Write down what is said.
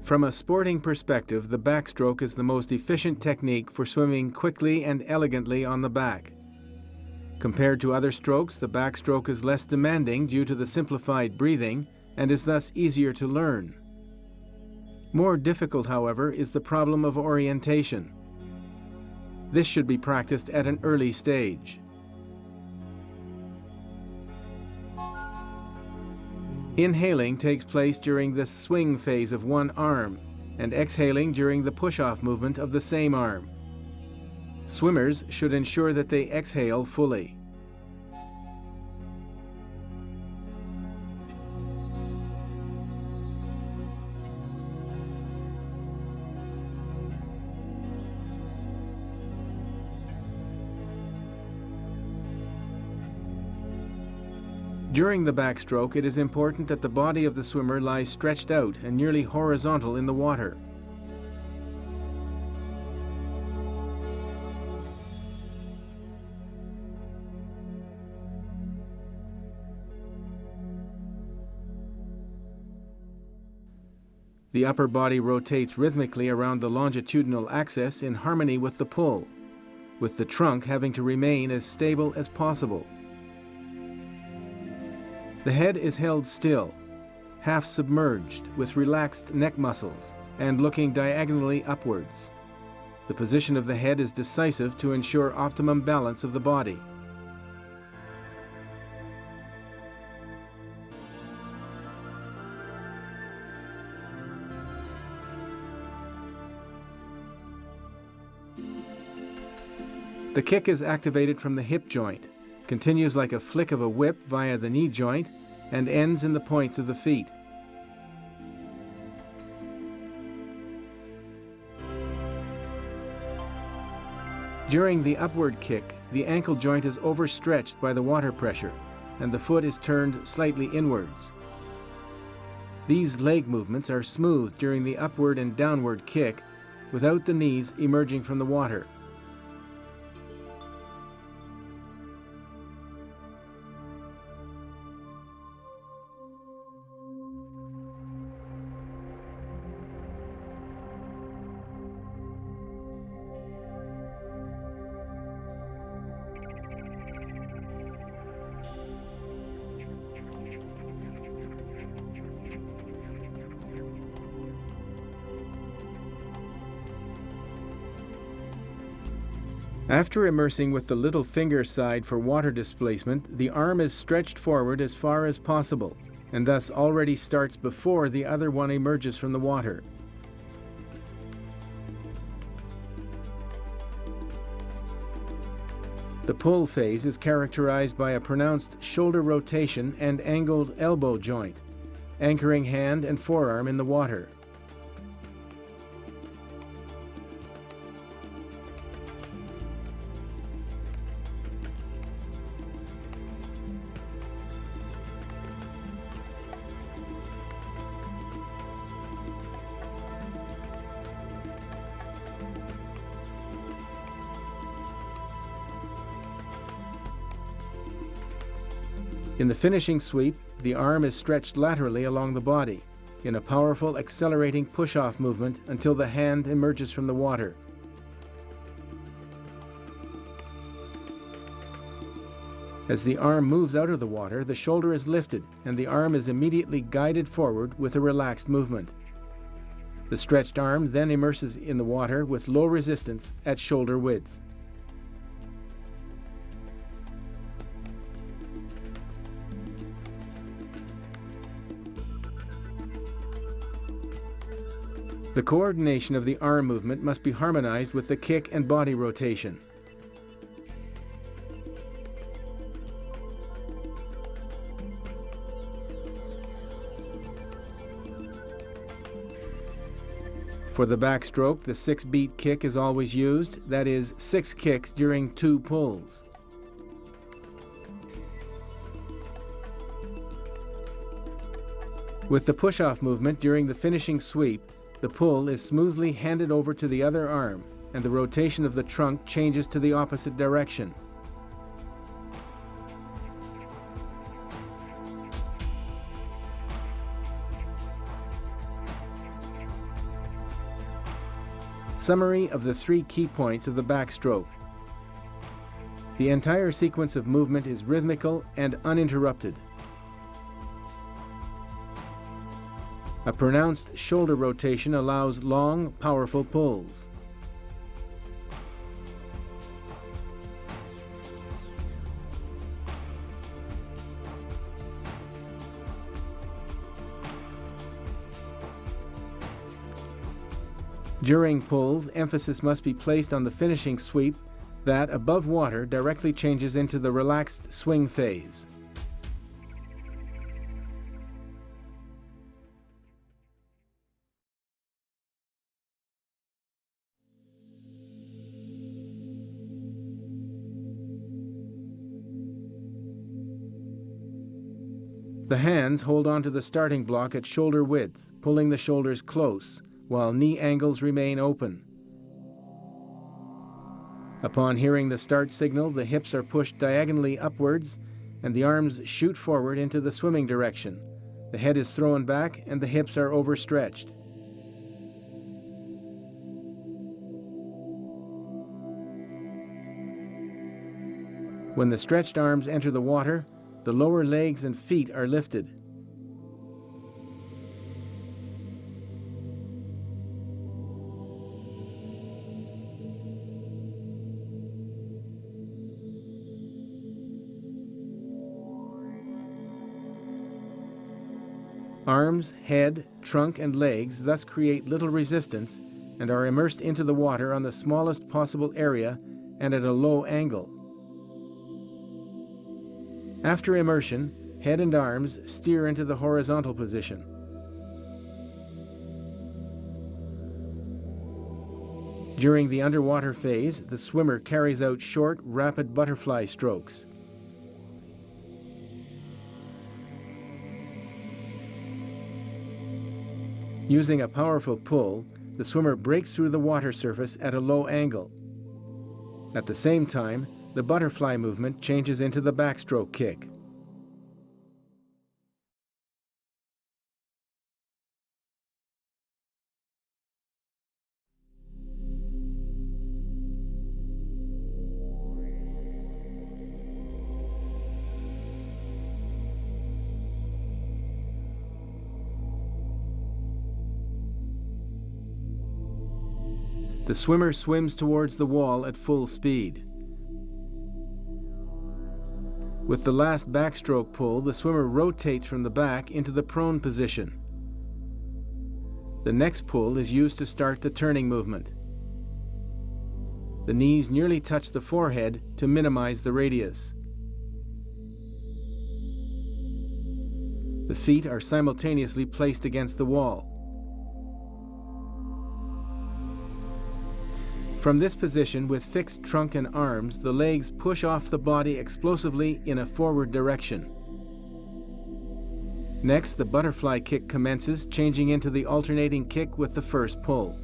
From a sporting perspective, the backstroke is the most efficient technique for swimming quickly and elegantly on the back. Compared to other strokes, the backstroke is less demanding due to the simplified breathing and is thus easier to learn. More difficult, however, is the problem of orientation. This should be practiced at an early stage. Inhaling takes place during the swing phase of one arm, and exhaling during the push-off movement of the same arm. Swimmers should ensure that they exhale fully. During the backstroke, it is important that the body of the swimmer lies stretched out and nearly horizontal in the water. The upper body rotates rhythmically around the longitudinal axis in harmony with the pull, with the trunk having to remain as stable as possible. The head is held still, half submerged with relaxed neck muscles and looking diagonally upwards. The position of the head is decisive to ensure optimum balance of the body. The kick is activated from the hip joint, continues like a flick of a whip via the knee joint, and ends in the points of the feet. During the upward kick, the ankle joint is overstretched by the water pressure, and the foot is turned slightly inwards. These leg movements are smooth during the upward and downward kick, without the knees emerging from the water. After immersing with the little finger side for water displacement, the arm is stretched forward as far as possible, and thus already starts before the other one emerges from the water. The pull phase is characterized by a pronounced shoulder rotation and angled elbow joint, anchoring hand and forearm in the water. In the finishing sweep, the arm is stretched laterally along the body, in a powerful accelerating push-off movement until the hand emerges from the water. As the arm moves out of the water, the shoulder is lifted and the arm is immediately guided forward with a relaxed movement. The stretched arm then immerses in the water with low resistance at shoulder width. The coordination of the arm movement must be harmonized with the kick and body rotation. For the backstroke, the 6-beat kick is always used, that is, 6 kicks during 2 pulls. With the push-off movement during the finishing sweep, the pull is smoothly handed over to the other arm, and the rotation of the trunk changes to the opposite direction. Summary of the 3 key points of the backstroke. The entire sequence of movement is rhythmical and uninterrupted. A pronounced shoulder rotation allows long, powerful pulls. During pulls, emphasis must be placed on the finishing sweep that, above water, directly changes into the relaxed swing phase. The hands hold onto the starting block at shoulder width, pulling the shoulders close, while knee angles remain open. Upon hearing the start signal, the hips are pushed diagonally upwards and the arms shoot forward into the swimming direction. The head is thrown back and the hips are overstretched. When the stretched arms enter the water, the lower legs and feet are lifted. Arms, head, trunk, and legs thus create little resistance and are immersed into the water on the smallest possible area and at a low angle. After immersion, head and arms steer into the horizontal position. During the underwater phase, the swimmer carries out short, rapid butterfly strokes. Using a powerful pull, the swimmer breaks through the water surface at a low angle. At the same time, the butterfly movement changes into the backstroke kick. The swimmer swims towards the wall at full speed. With the last backstroke pull, the swimmer rotates from the back into the prone position. The next pull is used to start the turning movement. The knees nearly touch the forehead to minimize the radius. The feet are simultaneously placed against the wall. From this position, with fixed trunk and arms, the legs push off the body explosively in a forward direction. Next, the butterfly kick commences, changing into the alternating kick with the first pull.